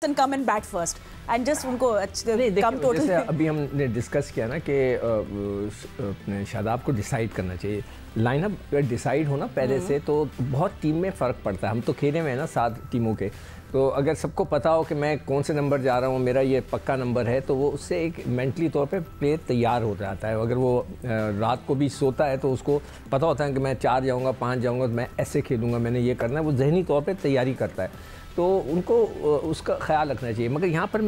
and come and bat first and just उनको come total. जैसे अभी हमने डिस्कस किया ना कि अपने शादाब को डिसाइड करना चाहिए, लाइनअप डिसाइड होना पहले से तो बहुत टीम में फ़र्क पड़ता है। हम तो खेले हुए हैं ना 7 टीमों के, तो अगर सबको पता हो कि मैं कौन से नंबर जा रहा हूँ, मेरा ये पक्का नंबर है, तो वो उससे एक मेंटली तौर पे प्लेयर तैयार हो जाता है। अगर वो रात को भी सोता है तो उसको पता होता है कि मैं 4 जाऊँगा 5 जाऊँगा, मैं ऐसे खेलूँगा, मैंने ये करना है, वो जहनी तौर पर तैयारी करता है, तो उनको उसका ख्याल रखना चाहिए। मगर यहाँ पर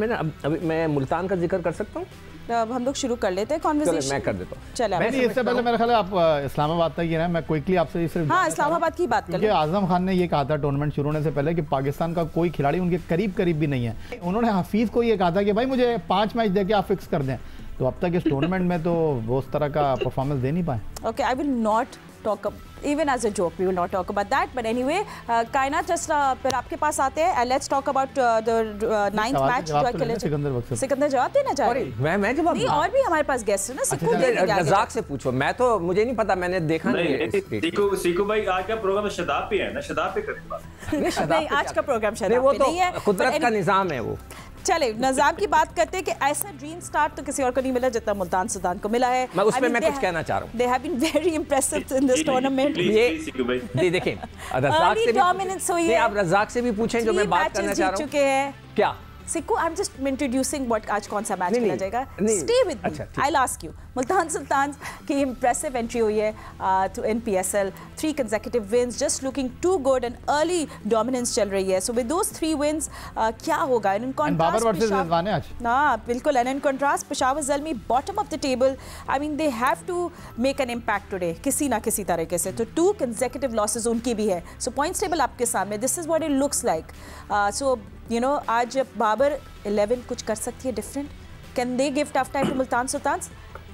अभी मैं मुल्तान का जिक्र कर सकता हूँ। अब हम लोग शुरू कर लेते हैं कॉन्वर्सेशन। मैं कर देता हूँ। चलो नहीं, इससे पहले मेरा ख्याल है आप इस्लामाबाद तक ही रहे। मैं क्विकली आपसे सिर्फ इस्लामाबाद की बात करें। आजम खान ने ये कहा था टूर्नामेंट शुरू होने से पहले कि पाकिस्तान का कोई खिलाड़ी उनके करीब भी नहीं है। उन्होंने हफीज को ये कहा था कि भाई मुझे 5 मैच देके आप फिक्स कर दें, तो अब तक इस टूर्नामेंट में तो वो उस तरह का परफॉर्मेंस दे नहीं पाए। Okay, I will not talk even as a joke, we will not talk about that, but anyway, कायनात just फिर आपके पास आते हैं and let's talk about the 9th match जो खेले। सिकंदर जवाब देना चाह रहे हैं। मैं जवाब नहीं, और भी हमारे पास गेस्ट है ना, सिक्कू रज़ाक से पूछो। मैं तो मुझे नहीं पता, मैंने देखा नहीं। सिक्कू भाई आज का प्रोग्राम शदाब पे है ना, शदाब पे करें बात। नहीं, आज का प्रोग्राम शदाब पे नहीं है, कुदरत का निजाम है वो। चले नज़ाम की बात करते हैं कि ऐसा ड्रीम स्टार्ट तो किसी और को नहीं मिला जितना मुल्तान सुल्तान को मिला है। मैं उसमें मैं कुछ कहना चाह रहा हूँ। They have been very impressive in this tournament. ये देखें, रज़ाक से भी आप रज़ाक से भी पूछें जो मैं बात करना चाह रहा हूँ। क्या Sikku, I am just introducing what आज कौन सा मैच खेला जाएगा। Stay with me, I will ask you. Multan Sultan की इंप्रेसिव एंट्री हुई है to NPSL, 3 consecutive wins, just looking too good and early dominance चल रही है। So with those 3 wins क्या होगा? And in contrast, बिल्कुल, and in contrast Peshawar Zalmi bottom of the table. I mean they have to make an impact today किसी ना किसी तरीके से। तो 2 consecutive losses उनकी भी है। So points table आपके सामने, this is what it looks like. So you know आज बाबर 11 कुछ कर सकती है different? Can they give tough time to Multan Sultan?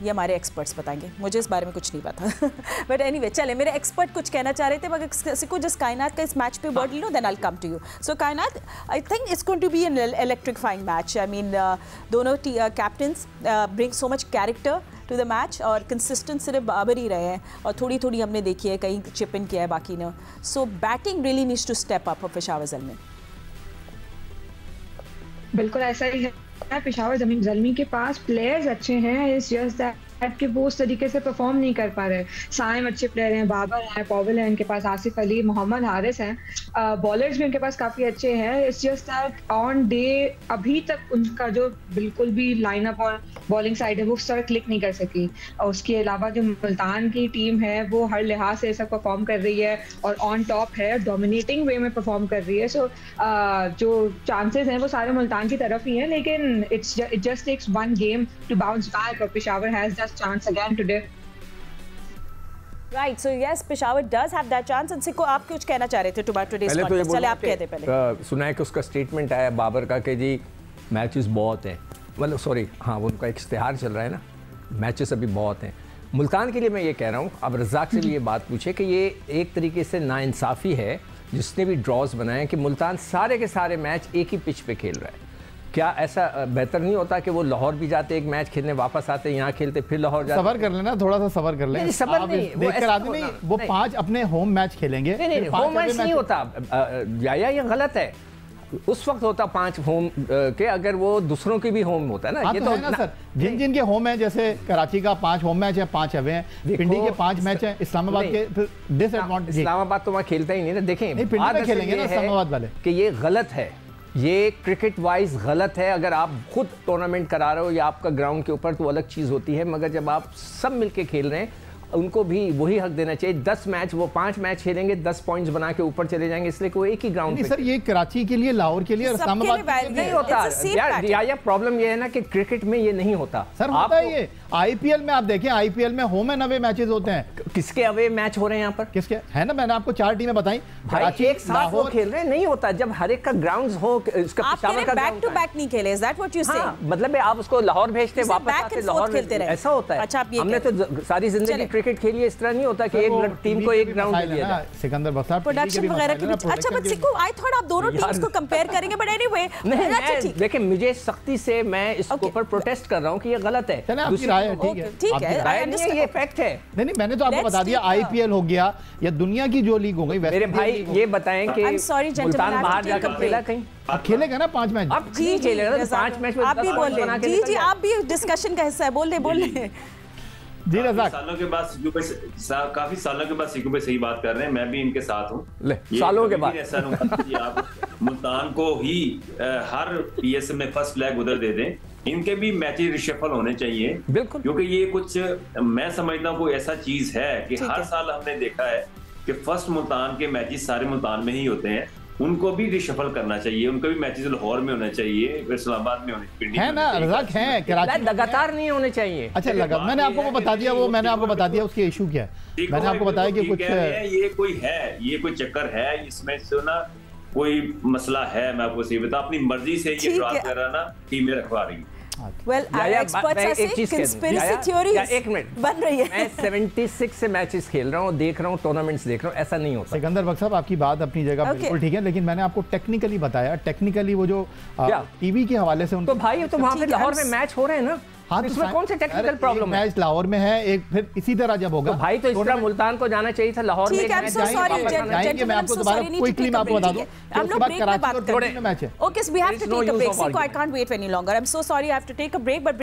ये हमारे एक्सपर्ट्स बताएंगे, मुझे इस बारे में कुछ नहीं पता। बट एनीवे, चले मेरे एक्सपर्ट कुछ कहना चाह रहे थे, मगर सिक्कू जस्ट कायनात का इस मैच पे वर्ड ले लो, then I will come to you. So Kainat, I think it's going to be an electrifying match. I mean दोनों captains bring so much character to the match, और कंसिस्टेंट सिर्फ बाबर ही रहे हैं, और थोड़ी थोड़ी हमने देखी है, कहीं चिप इन किया है बाकी ने। So batting really needs to step up for Peshawar Zalmi. बिल्कुल ऐसा ही है, पेशावर ज़ल्मी के पास प्लेयर्स अच्छे हैं, इस जस्ट दैट कि वो उस तरीके से परफॉर्म नहीं कर पा रहे। साइम अच्छे प्लेयर हैं, बाबर हैं, पॉवल है इनके पास, आसिफ अली, मोहम्मद हारिस हैं, बॉलर्स भी उनके पास काफ़ी अच्छे हैं। It's just that on day अभी तक उनका जो बिल्कुल भी लाइनअप और बॉलिंग साइड है वो उस तरह क्लिक नहीं कर सकी। और उसके अलावा जो मुल्तान की टीम है वो हर लिहाज से ऐसा परफॉर्म कर रही है और ऑन टॉप है, डोमिनेटिंग वे में परफॉर्म कर रही है। सो जो चांसेस हैं वो सारे मुल्तान की तरफ ही हैं, लेकिन it just takes 1 game to bounce back, और Peshawar has that chance again today. Right, so yes, Peshawar does have that chance. And सिक्कू, आप कुछ कहना चाह रहे थे about today's contest? चले आप कहते पहले। सुना है कि उसका स्टेटमेंट आया बाबर का कि जी मैचेस बहुत हैं, मतलब सॉरी हाँ, वो उनका एक इश्तिहार चल रहा है ना, मैचेस अभी बहुत हैं। मुल्तान के लिए मैं ये कह रहा हूँ, अब रज़ाक से भी ये बात पूछे कि ये एक तरीके से नाइंसाफ़ी है जिसने भी ड्रॉज बनाए कि मुल्तान सारे के सारे मैच एक ही पिच पे खेल रहा है। क्या ऐसा बेहतर नहीं होता कि वो लाहौर भी जाते, एक मैच खेलने वापस आते, यहाँ खेलते, फिर लाहौर जाते? सबर कर लेना, थोड़ा सा सबर कर लें। सबर नहीं, देखकर आदमी नहीं, वो 5 अपने होम मैच खेलेंगे। नहीं, होम मैच नहीं होता, या ये गलत है। उस वक्त होता 5 होम के, अगर वो दूसरों की भी होम होता है ना। ये तो है ना सर, जिन के होम है, जैसे कराची का 5 होम मैच है, 5 अवे हैं, पिंडी के 5 मैच हैं, इस्लामाबाद के डिसएडवांटेज। इस्लामाबाद तो वहाँ खेलता ही नहीं ना। देखें, पिंडी में खेलेंगे ना इस्लामाबाद वाले, कि ये गलत है, ये क्रिकेट वाइज गलत है। अगर आप खुद टूर्नामेंट करा रहे हो या आपका ग्राउंड के ऊपर तो अलग चीज़ होती है, मगर जब आप सब मिलके खेल रहे हैं उनको भी वही हक देना चाहिए। 10 मैच, वो 5 मैच खेलेंगे, 10 पॉइंट्स बना के ऊपर चले जाएंगे, इसलिए कि वो एक ही ग्राउंड पे। सर ये कराची के लिए, लाहौर के लिए, इस्लामाबाद नहीं होता यार। प्रॉब्लम ये है ना कि क्रिकेट में ये नहीं होता सर। होता है ये IPL में, आप देखें IPL में होम एंड अवे मैचेस होते हैं। किसके अवे मैच हो रहे हैं यहाँ पर? किसके है ना, मैंने आपको 4 टीमें बताई, कराची एक साथ वो खेल रहे हैं। नहीं होता, जब हर एक का ग्राउंड्स हो, इसका पेशावर का बैक टू बैक नहीं खेले। इज दैट व्हाट यू से? मतलब आप उसको लाहौर भेजते, वापस आते, लाहौर खेलते रहे, ऐसा होता है। अच्छा, हमने तो सारी जिंदगी क्रिकेट खेलिए, इस तरह नहीं होता कि एक टीम को एक ग्राउंड दे दिया जाए। सिकंदर बख्श प्रोडक्शन वगैरह के बीच। अच्छा बट सिक्कू, आई थॉट आप दोनों टीम्स को कंपेयर करेंगे, बट एनीवे नहीं, देखिए मुझे सख्ती से मैं इसके ऊपर प्रोटेस्ट कर रहा हूँ कि ये गलत है। आपकी राय है, ठीक है, ठीक है, ये फैक्ट है। नहीं, मैंने तो आपको बता दिया, आईपीएल हो गया या दुनिया की जो लीग हो गई। मेरे भाई ये बताएं कि मुल्तान बाहर जाकर खेला कहीं? अब खेलेगा ना 5 मैच। अब जी खेलेगा तो 5 मैच में आप भी बोल रहे हैं। जी आप भी डिस्कशन का हिस्सा है, बोल रहे जी रज़ाक। सालों के बाद काफी सालों के बाद सिक्कू पे सही बात कर रहे हैं, मैं भी इनके साथ हूँ। सालों के बाद ऐसा नहीं आप मुल्तान को ही हर पीएसएल में फर्स्ट फ्लैग उधर दे दें, इनके भी मैचेस रिशफल होने चाहिए बिल्कुल, क्योंकि ये कुछ मैं समझता हूँ कोई ऐसा चीज है कि हर साल हमने देखा है कि फर्स्ट मुल्तान के मैचेस सारे मुल्तान में ही होते हैं, उनको भी रिशफल करना चाहिए, उनके भी मैचेस लाहौर में होने चाहिए, इस्लामाबाद में होने है ना रज़ाक, है कराची लगातार नहीं होने चाहिए। अच्छा लगा, मैंने आपको वो बता दिया, वो मैंने आपको बता दिया उसकी इशू क्या है। मैंने आपको बताया कि कुछ ये कोई चक्कर है, इसमें से ना कोई मसला है। मैं आपको सही बता, अपनी मर्जी से ये बात कर रहा ना टीमें रखवा रही। Well, experts से conspiracy theories एक मिनट बन रही है। मैं 76 से मैचेस खेल रहा हूँ, देख रहा हूँ, टूर्नामेंट्स देख रहा हूँ, ऐसा नहीं होता। सिकंदर बख्श साहब आपकी बात अपनी जगह बिल्कुल ठीक है, लेकिन मैंने आपको टेक्निकली बताया, टेक्निकली वो जो टीवी के हवाले से तो भाई तो वहाँ पे लाहौर में मैच हो रहे हैं ना, हाँ, तो इसमें कौन से टेक्निकल प्रॉब्लम है? मैच लाहौर में है, एक फिर इसी तरह जब होगा तो भाई तो इस तरह मुल्तान को जाना चाहिए था, लाहौर में जाएंगे। मैं आपको दोबारा क्विकली मैं आपको बता दूं, उसके बाद कराची और मैच है। Okay, so we have to take a break. I can't wait any longer. I'm so sorry, I have to take a break, but